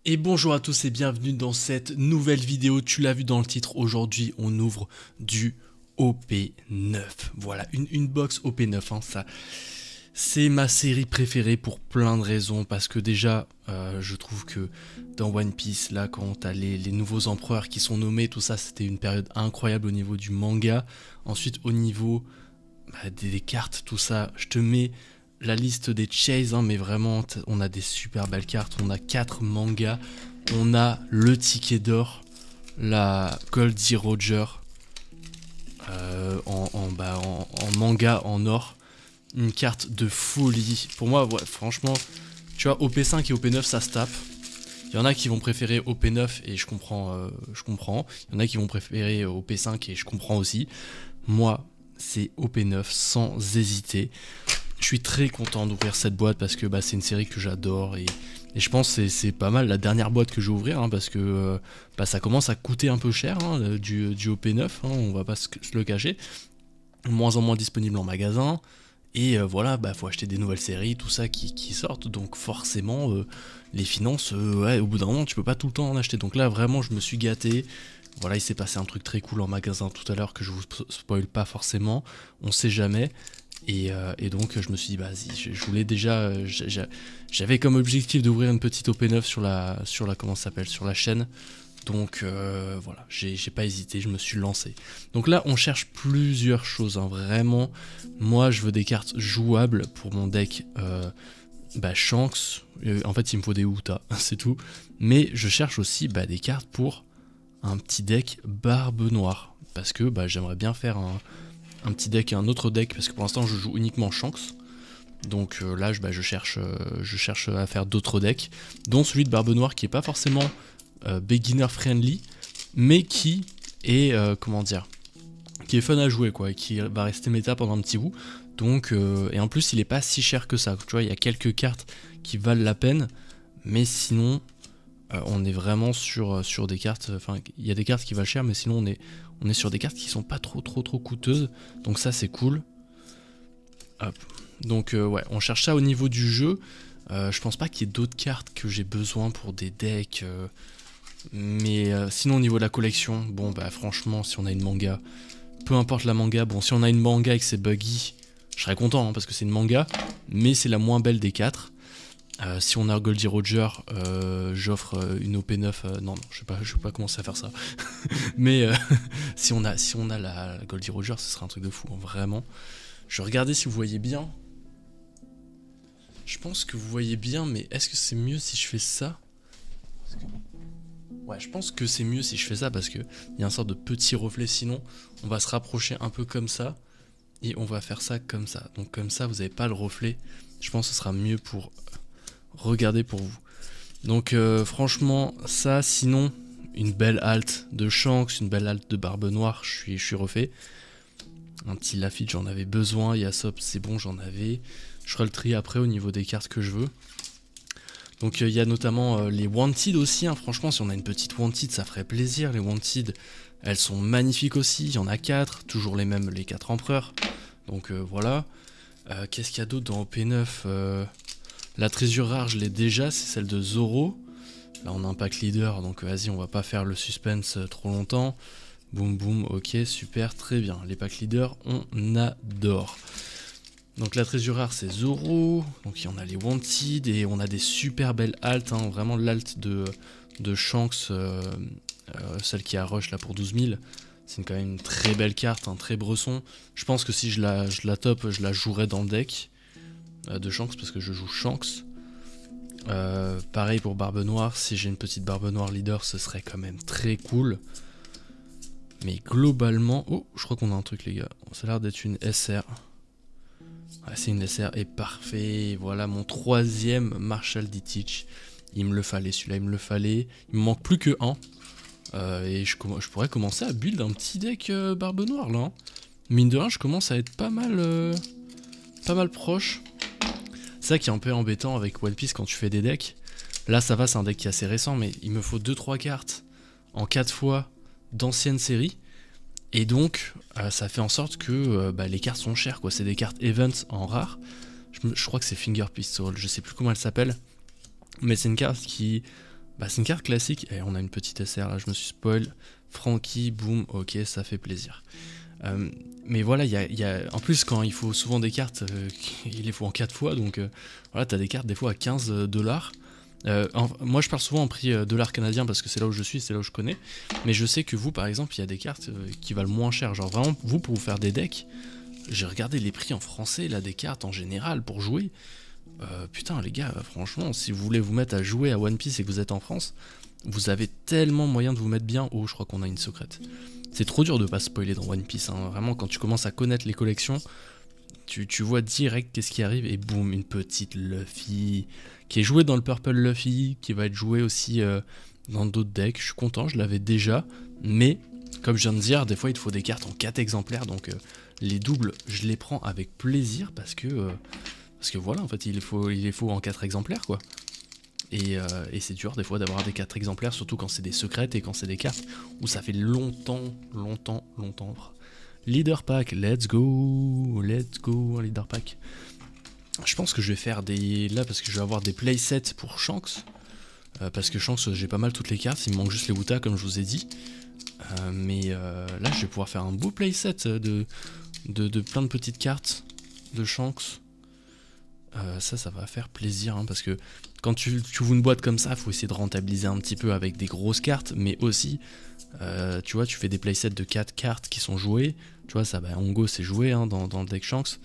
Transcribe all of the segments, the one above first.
Et bonjour à tous et bienvenue dans cette nouvelle vidéo. Tu l'as vu dans le titre, aujourd'hui on ouvre du OP9. Voilà, une box OP9, hein, ça c'est ma série préférée pour plein de raisons. Parce que déjà, je trouve que dans One Piece, là quand t'as les nouveaux empereurs qui sont nommés, tout ça c'était une période incroyable au niveau du manga. Ensuite au niveau des cartes, tout ça, je te mets la liste des chases, hein, mais vraiment, on a des super belles cartes. On a 4 mangas. On a le ticket d'or, la Goldie Roger en manga en or. Une carte de folie. Pour moi, ouais, franchement, tu vois, OP5 et OP9, ça se tape. Il y en a qui vont préférer OP9 et je comprends. Il y en a qui vont préférer OP5 et je comprends aussi. Moi, c'est OP9 sans hésiter. Je suis très content d'ouvrir cette boîte parce que c'est une série que j'adore et je pense que c'est pas mal la dernière boîte que je vais ouvrir, hein, parce que ça commence à coûter un peu cher, hein, du OP9, hein, on va pas se le cacher. Moins en moins disponible en magasin. Et voilà, faut acheter des nouvelles séries, tout ça qui sortent. Donc forcément, les finances, ouais, au bout d'un moment, tu peux pas tout le temps en acheter. Donc là, vraiment, je me suis gâté. Voilà, il s'est passé un truc très cool en magasin tout à l'heure que je vous spoil pas forcément. On sait jamais. Et donc je me suis dit, vas-y, je voulais déjà, j'avais comme objectif d'ouvrir une petite OP9 sur la comment ça s'appelle, sur la chaîne. Donc voilà, j'ai pas hésité, je me suis lancé. Donc là, on cherche plusieurs choses, hein, vraiment. Moi, je veux des cartes jouables pour mon deck Shanks. En fait, il me faut des Uta, c'est tout. Mais je cherche aussi des cartes pour un petit deck Barbe Noire. Parce que j'aimerais bien faire un petit deck et un autre deck, parce que pour l'instant je joue uniquement Shanks. Donc là je cherche à faire d'autres decks, dont celui de Barbe Noire qui est pas forcément beginner friendly, mais qui est comment dire, qui est fun à jouer quoi, et qui va rester méta pendant un petit bout. Donc et en plus il est pas si cher que ça, tu vois, il y a quelques cartes qui valent la peine, mais sinon on est vraiment sur des cartes, enfin il y a des cartes qui valent cher, mais sinon on est sur des cartes qui sont pas trop coûteuses, donc ça c'est cool. Hop. Donc ouais, on cherche ça au niveau du jeu. Je pense pas qu'il y ait d'autres cartes que j'ai besoin pour des decks, mais sinon au niveau de la collection, bon franchement si on a une manga, peu importe la manga, bon si on a une manga et que c'est buggy, je serais content, hein, parce que c'est une manga, mais c'est la moins belle des 4. Si on a Goldie Roger, j'offre une OP9. Non, je vais pas commencer à faire ça. Mais si on a la Goldie Roger, ce serait un truc de fou, hein, vraiment. Je regardais si vous voyez bien. Je pense que vous voyez bien, mais est-ce que c'est mieux si je fais ça? Ouais, je pense que c'est mieux si je fais ça parce que il y a un sorte de petit reflet. Sinon, on va se rapprocher un peu comme ça et on va faire ça comme ça. Donc comme ça, vous n'avez pas le reflet. Je pense que ce sera mieux pour regarder pour vous. Donc franchement, ça, sinon, une belle halte de Shanks, une belle halte de Barbe Noire, je suis refait. Un petit Lafitte, j'en avais besoin. Yasop, c'est bon, j'en avais. Je ferai le tri après au niveau des cartes que je veux. Donc il y a notamment les Wanted aussi, hein. Franchement, si on a une petite Wanted, ça ferait plaisir. Les Wanted, elles sont magnifiques aussi. Il y en a 4, toujours les mêmes, les 4 empereurs. Donc voilà. Qu'est-ce qu'il y a d'autre dans OP9? La trésure rare, je l'ai déjà, c'est celle de Zoro. Là, on a un pack leader, donc vas-y, on va pas faire le suspense trop longtemps. Boum boum, ok, super, très bien. Les packs leaders, on adore. Donc la trésure rare, c'est Zoro. Donc il y en a les Wanted et on a des super belles haltes, hein, vraiment l'alt de Shanks, celle qui a rush là pour 12 000. C'est quand même une très belle carte, un très bresson. Je pense que si je la top, je la jouerais dans le deck de Shanks parce que je joue Shanks. Pareil pour Barbe Noire, si j'ai une petite Barbe Noire leader, ce serait quand même très cool. Mais globalement... Oh, je crois qu'on a un truc les gars. Ça a l'air d'être une SR. Ouais, c'est une SR et parfait. Voilà mon 3ème Marshall D-Teach. Il me le fallait, celui-là il me le fallait. Il me manque plus que un. Et je pourrais commencer à build un petit deck Barbe Noire là, hein. Mine de rien, je commence à être pas mal proche. C'est ça qui est un peu embêtant avec One Piece quand tu fais des decks. Là ça va, c'est un deck qui est assez récent, mais il me faut 2-3 cartes en 4 fois d'anciennes séries. Et donc ça fait en sorte que les cartes sont chères quoi. C'est des cartes event en rare. Je crois que c'est Finger Pistol, je sais plus comment elle s'appelle. Mais c'est une carte qui Bah c'est une carte classique, et on a une petite SR là, je me suis spoil. Frankie, boum, ok, ça fait plaisir. Mais voilà, en plus quand il faut souvent des cartes, il les faut en 4 fois, donc voilà, t'as des cartes des fois à 15 dollars. Moi je parle souvent en prix dollars canadiens parce que c'est là où je suis, c'est là où je connais. Mais je sais que vous par exemple, il y a des cartes qui valent moins cher. Genre vraiment, vous pour vous faire des decks, j'ai regardé les prix en français là des cartes en général pour jouer. Putain les gars, franchement, si vous voulez vous mettre à jouer à One Piece et que vous êtes en France, vous avez tellement moyen de vous mettre bien. Oh, je crois qu'on a une secrète. C'est trop dur de pas spoiler dans One Piece, hein. Vraiment, quand tu commences à connaître les collections, tu vois direct qu'est-ce qui arrive, et boum, une petite Luffy, qui est jouée dans le Purple Luffy, qui va être jouée aussi dans d'autres decks. Je suis content, je l'avais déjà, mais comme je viens de dire, des fois il te faut des cartes en 4 exemplaires, donc les doubles, je les prends avec plaisir, parce que voilà, en fait, il les faut en 4 exemplaires, quoi. Et c'est dur des fois d'avoir des 4 exemplaires, surtout quand c'est des secrètes et quand c'est des cartes où ça fait longtemps. Leader pack, let's go, un leader pack. Je pense que je vais faire des... Là, parce que je vais avoir des playsets pour Shanks. Parce que Shanks, j'ai pas mal toutes les cartes, il me manque juste les Wuta, comme je vous ai dit. Mais là, je vais pouvoir faire un beau playset de plein de petites cartes de Shanks. Ça va faire plaisir, hein, parce que quand tu ouvres une boîte comme ça, il faut essayer de rentabiliser un petit peu avec des grosses cartes, mais aussi, tu vois, tu fais des playsets de 4 cartes qui sont jouées, tu vois, ça, bah, Hongo c'est joué, hein, dans le deck Shanks,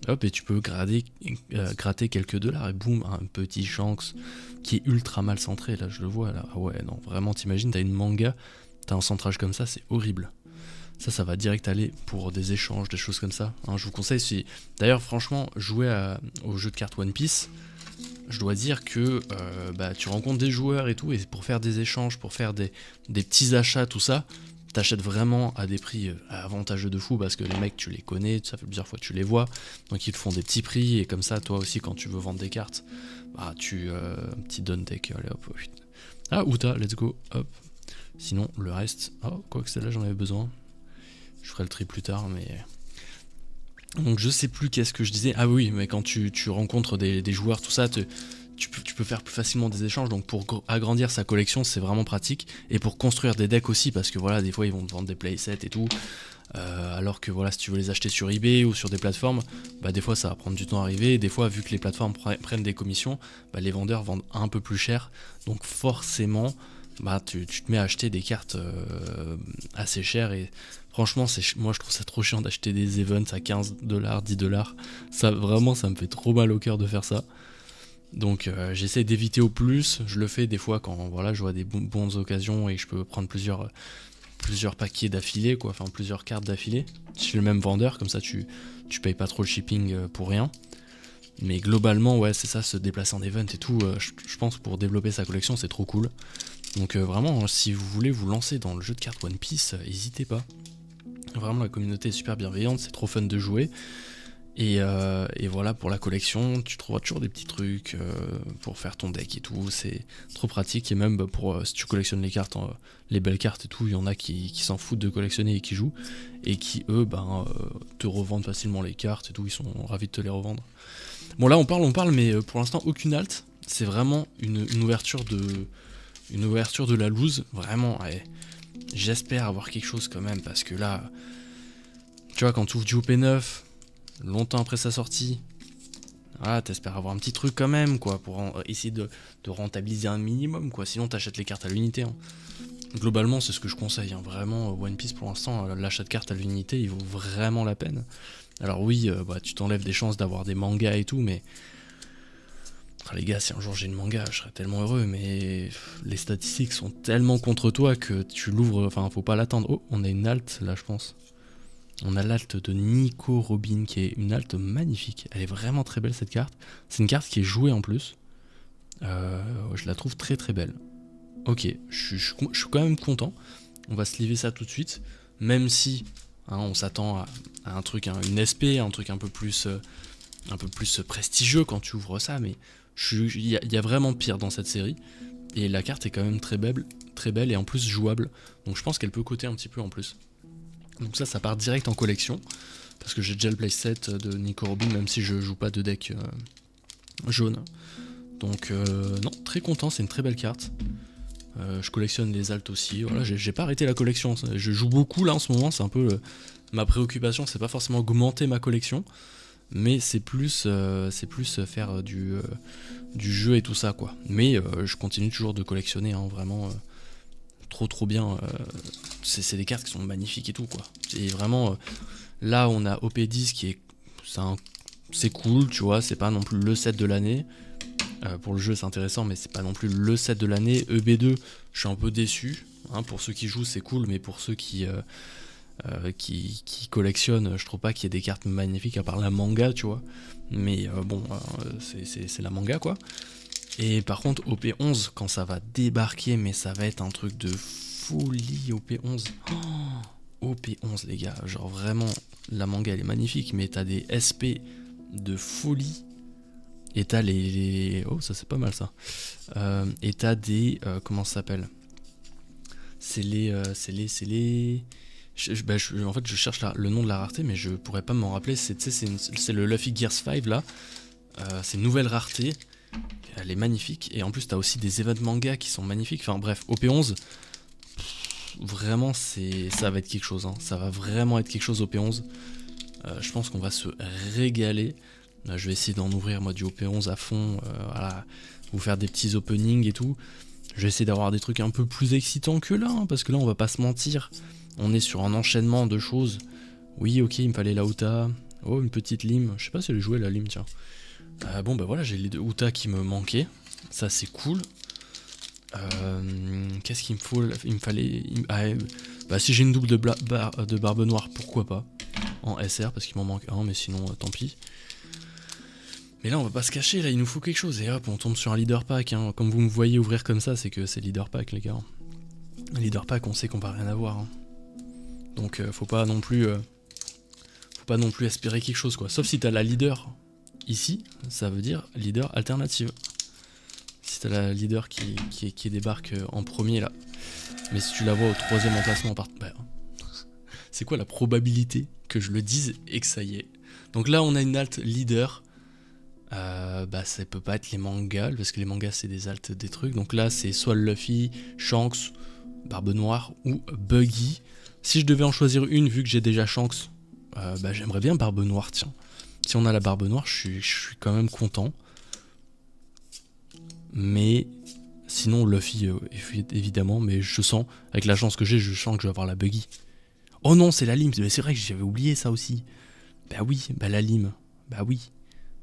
hop, et tu peux gratter quelques dollars, et boum, un petit Shanks qui est ultra mal centré, là, je le vois, là, ah ouais, non, vraiment, t'imagines, t'as une manga, t'as un centrage comme ça, c'est horrible. Ça va direct aller pour des échanges, des choses comme ça, hein, je vous conseille, si... D'ailleurs, franchement, jouer au jeu de cartes One Piece, je dois dire que bah, tu rencontres des joueurs et tout, et pour faire des échanges, pour faire des petits achats, tout ça, t'achètes vraiment à des prix avantageux de fou, parce que les mecs, tu les connais, ça fait plusieurs fois que tu les vois, donc ils te font des petits prix, et comme ça, toi aussi, quand tu veux vendre des cartes, bah, un petit down deck, allez hop, oh, putain. Ah, Uta, let's go, hop. Sinon, le reste, oh, quoique celle-là, j'en avais besoin. Je ferai le tri plus tard, mais... Donc je sais plus qu'est-ce que je disais. Ah oui, mais quand tu rencontres des joueurs, tout ça, tu peux faire plus facilement des échanges. Donc pour agrandir sa collection, c'est vraiment pratique. Et pour construire des decks aussi, parce que voilà, des fois ils vont te vendre des playsets et tout. Alors que voilà, si tu veux les acheter sur eBay ou sur des plateformes, bah des fois ça va prendre du temps à arriver. Des fois, vu que les plateformes prennent des commissions, bah les vendeurs vendent un peu plus cher. Donc forcément, bah tu te mets à acheter des cartes assez chères, et franchement moi je trouve ça trop chiant d'acheter des events à 15 dollars, 10 dollars. Ça vraiment, ça me fait trop mal au cœur de faire ça. Donc j'essaie d'éviter au plus. Je le fais des fois quand voilà, je vois des bonnes occasions et que je peux prendre plusieurs paquets d'affilée, quoi, enfin plusieurs cartes d'affilée chez le même vendeur, comme ça tu payes pas trop le shipping pour rien. Mais globalement, ouais, c'est ça, se déplacer en event et tout, je pense pour développer sa collection, c'est trop cool. Donc vraiment, si vous voulez vous lancer dans le jeu de cartes One Piece, n'hésitez pas. Vraiment, la communauté est super bienveillante, c'est trop fun de jouer. Et voilà, pour la collection, tu trouveras toujours des petits trucs pour faire ton deck et tout, c'est trop pratique. Et même pour si tu collectionnes les cartes, les belles cartes et tout, il y en a qui s'en foutent de collectionner et qui jouent, et qui eux te revendent facilement les cartes et tout, ils sont ravis de te les revendre. Bon là on parle, mais pour l'instant aucune halte, c'est vraiment une ouverture de la loose, vraiment, ouais. J'espère avoir quelque chose quand même, parce que là, tu vois, quand tu ouvres du OP9, longtemps après sa sortie, voilà, t'espères avoir un petit truc quand même, quoi, pour essayer de rentabiliser un minimum, quoi, sinon t'achètes les cartes à l'unité, hein. Globalement, c'est ce que je conseille, hein. Vraiment, One Piece pour l'instant, l'achat de cartes à l'unité, il vaut vraiment la peine. Alors oui, bah, tu t'enlèves des chances d'avoir des mangas et tout, mais... Ah, les gars, si un jour j'ai une manga, je serais tellement heureux, mais les statistiques sont tellement contre toi que tu l'ouvres, enfin, faut pas l'attendre. Oh, on a une alt, là, je pense. On a l'alt de Nico Robin, qui est une alt magnifique. Elle est vraiment très belle, cette carte. C'est une carte qui est jouée en plus. Je la trouve très très belle. Ok, je suis quand même content. On va se livrer ça tout de suite. Même si hein, on s'attend à un truc, une SP, un truc un peu plus prestigieux quand tu ouvres ça. Mais il y a vraiment pire dans cette série. Et la carte est quand même très belle et en plus jouable. Donc je pense qu'elle peut coter un petit peu en plus. Donc ça part direct en collection, parce que j'ai déjà le playset de Nico Robin, même si je joue pas de deck jaune. Donc non, très content, c'est une très belle carte. Je collectionne les alts aussi. Voilà, j'ai pas arrêté la collection. Je joue beaucoup là en ce moment. C'est un peu ma préoccupation. C'est pas forcément augmenter ma collection, mais c'est plus faire du jeu et tout ça quoi. Mais je continue toujours de collectionner, hein, vraiment trop bien. C'est des cartes qui sont magnifiques et tout quoi. Et vraiment là on a OP10 qui est c'est cool, tu vois, c'est pas non plus le set de l'année. Pour le jeu c'est intéressant mais c'est pas non plus le set de l'année. EB2 je suis un peu déçu, hein, pour ceux qui jouent c'est cool mais pour ceux qui collectionnent, je trouve pas qu'il y ait des cartes magnifiques à part la manga, tu vois. Mais bon, c'est la manga quoi. Et par contre OP11 quand ça va débarquer, mais ça va être un truc de folie. OP11, OP11 les gars, genre vraiment la manga elle est magnifique mais t'as des SP de folie. Et t'as oh ça c'est pas mal ça. Et t'as des comment ça s'appelle, c'est les en fait je cherche le nom de la rareté mais je pourrais pas m'en rappeler. C'est le Luffy Gears 5 là. C'est une nouvelle rareté, elle est magnifique. Et en plus t'as aussi des events manga qui sont magnifiques. Enfin bref, OP11 vraiment ça va être quelque chose, hein. Ça va vraiment être quelque chose OP11. Je pense qu'on va se régaler. Je vais essayer d'en ouvrir moi du OP11 à fond, voilà, vous faire des petits openings et tout. Je vais essayer d'avoir des trucs un peu plus excitants que là, hein, parce que là on va pas se mentir, on est sur un enchaînement de choses. Oui ok il me fallait la Uta, oh une petite lime, je sais pas si elle est jouée la lime tiens. Bon bah voilà j'ai les deux Uta qui me manquaient, ça c'est cool. Qu'est-ce qu'il me faut? Il me fallait... bah si j'ai une double de barbe noire pourquoi pas, en SR parce qu'il m'en manque un mais sinon tant pis. Mais là on va pas se cacher, là il nous faut quelque chose et hop on tombe sur un leader pack, hein. Comme vous me voyez ouvrir comme ça c'est que c'est leader pack les gars. Leader pack on sait qu'on va rien avoir, hein. Donc faut pas non plus espérer quelque chose quoi. Sauf si t'as la leader ici, ça veut dire leader alternative. Si t'as la leader qui débarque en premier là. Mais si tu la vois au troisième emplacement c'est quoi la probabilité que je le dise et que ça y est. Donc là on a une alt leader. Bah ça peut pas être les mangas parce que les mangas c'est des alts des trucs. Donc là c'est soit Luffy, Shanks, Barbe Noire ou Buggy. Si je devais en choisir une vu que j'ai déjà Shanks, bah j'aimerais bien Barbe Noire tiens. Si on a la Barbe Noire je suis quand même content. Mais sinon Luffy évidemment, mais je sens avec la chance que j'ai, je sens que je vais avoir la Buggy. Oh non c'est la lime, c'est vrai que j'avais oublié ça aussi. Bah oui, bah la lime, bah oui.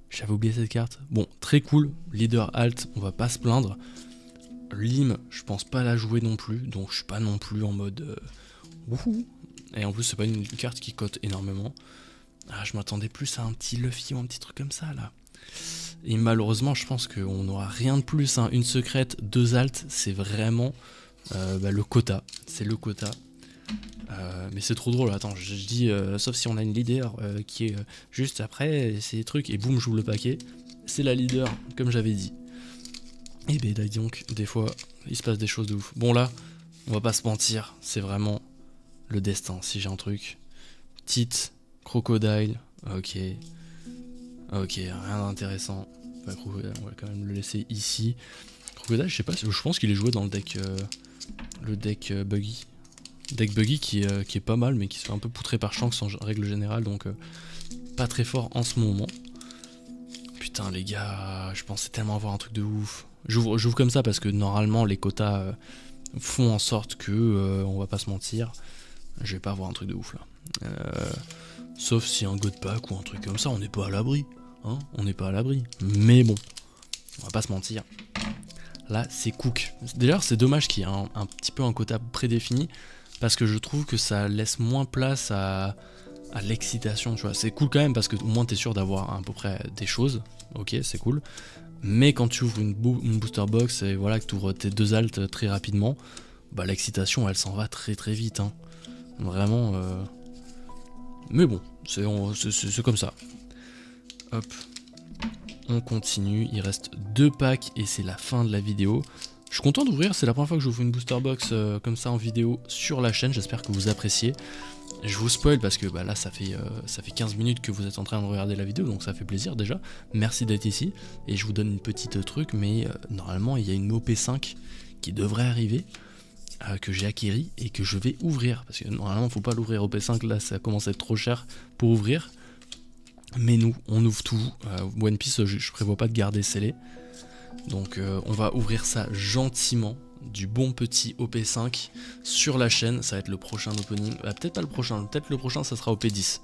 J'avais oublié cette carte. Bon, très cool. Leader alt, on va pas se plaindre. Lime, je pense pas la jouer non plus. Donc je suis pas non plus en mode... wouhou. Et en plus, c'est pas une carte qui cote énormément. Ah, je m'attendais plus à un petit Luffy ou un petit truc comme ça, là. Et malheureusement, je pense qu'on n'aura rien de plus, hein. Une secrète, 2 alt, c'est vraiment le quota. C'est le quota. Mais c'est trop drôle, attends, je dis, sauf si on a une leader qui est juste après, c'est des trucs, et boum, j'ouvre le paquet, c'est la leader, comme j'avais dit. Et ben donc, des fois, il se passe des choses de ouf. Bon là, on va pas se mentir, c'est vraiment le destin, si j'ai un truc. Petite, crocodile, ok, rien d'intéressant. Enfin, crocodile, on va quand même le laisser ici. Crocodile, je sais pas, je pense qu'il est joué dans le deck Buggy. Deck Buggy qui est pas mal mais qui se fait un peu poutrer par Shanks en règle générale, donc pas très fort en ce moment. Putain les gars, je pensais tellement avoir un truc de ouf. J'ouvre comme ça parce que normalement les quotas font en sorte que, on va pas se mentir, je vais pas avoir un truc de ouf là. Sauf si un god pack ou un truc comme ça, on n'est pas à l'abri, hein, on n'est pas à l'abri. Mais bon, on va pas se mentir. Là c'est cook. D'ailleurs c'est dommage qu'il y ait un petit peu un quota prédéfini. Parce que je trouve que ça laisse moins place à l'excitation, tu vois. C'est cool quand même parce que au moins t'es sûr d'avoir à peu près des choses. Ok, c'est cool. Mais quand tu ouvres une booster box et voilà que tu ouvres tes 2 alts très rapidement, bah l'excitation elle s'en va très très vite, hein. Vraiment. Mais bon, c'est comme ça. Hop. On continue, il reste 2 packs et c'est la fin de la vidéo. Je suis content d'ouvrir, c'est la première fois que j'ouvre une booster box comme ça en vidéo sur la chaîne, j'espère que vous appréciez. Je vous spoil parce que bah, là ça fait 15 minutes que vous êtes en train de regarder la vidéo, donc ça fait plaisir déjà. Merci d'être ici, et je vous donne une petite truc, mais normalement il y a une OP5 qui devrait arriver, que j'ai acquéri et que je vais ouvrir. Parce que normalement, faut pas l'ouvrir OP5, là ça commence à être trop cher pour ouvrir. Mais nous, on ouvre tout. One Piece, je prévois pas de garder scellé. Donc on va ouvrir ça gentiment, du bon petit OP5 sur la chaîne. Ça va être le prochain opening, peut-être pas le prochain, peut-être le prochain ça sera OP10.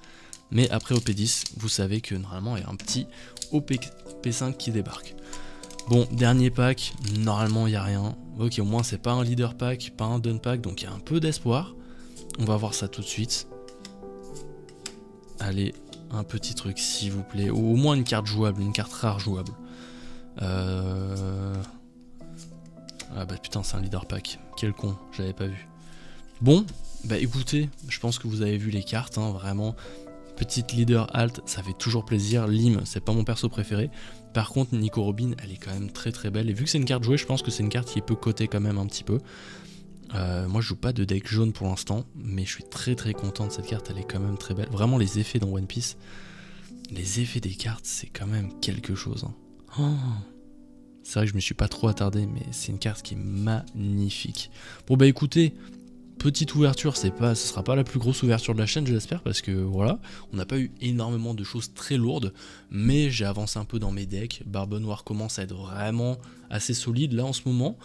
Mais après OP10, vous savez que normalement il y a un petit OP5 qui débarque. Bon, dernier pack, normalement il n'y a rien. Ok, au moins c'est pas un leader pack, pas un dun pack, donc il y a un peu d'espoir. On va voir ça tout de suite. Allez, un petit truc s'il vous plaît, ou au moins une carte jouable, une carte rare jouable. Ah bah putain, c'est un leader pack, quel con, j'avais pas vu. Bon, bah écoutez, je pense que vous avez vu les cartes, hein, vraiment. Petite leader alt, ça fait toujours plaisir. Lim, c'est pas mon perso préféré. Par contre, Nico Robin, elle est quand même très très belle. Et vu que c'est une carte jouée, je pense que c'est une carte qui peut coter quand même un petit peu. Moi, je joue pas de deck jaune pour l'instant, mais je suis très très content de cette carte. Elle est quand même très belle. Vraiment, les effets dans One Piece, les effets des cartes, c'est quand même quelque chose. Hein. Oh, c'est vrai que je me suis pas trop attardé, mais c'est une carte qui est magnifique. Bon bah écoutez. Petite ouverture, ce sera pas la plus grosse ouverture de la chaîne, j'espère, parce que voilà, on n'a pas eu énormément de choses très lourdes, mais j'ai avancé un peu dans mes decks. Barbe Noire commence à être vraiment assez solide là en ce moment.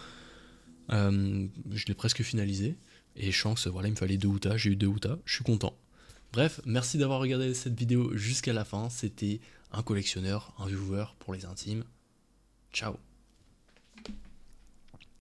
Je l'ai presque finalisé, et chance, voilà, il me fallait 2 Uta, j'ai eu 2 Uta, je suis content. Bref, merci d'avoir regardé cette vidéo jusqu'à la fin, c'était un collectionneur, un viewer pour les intimes. Ciao.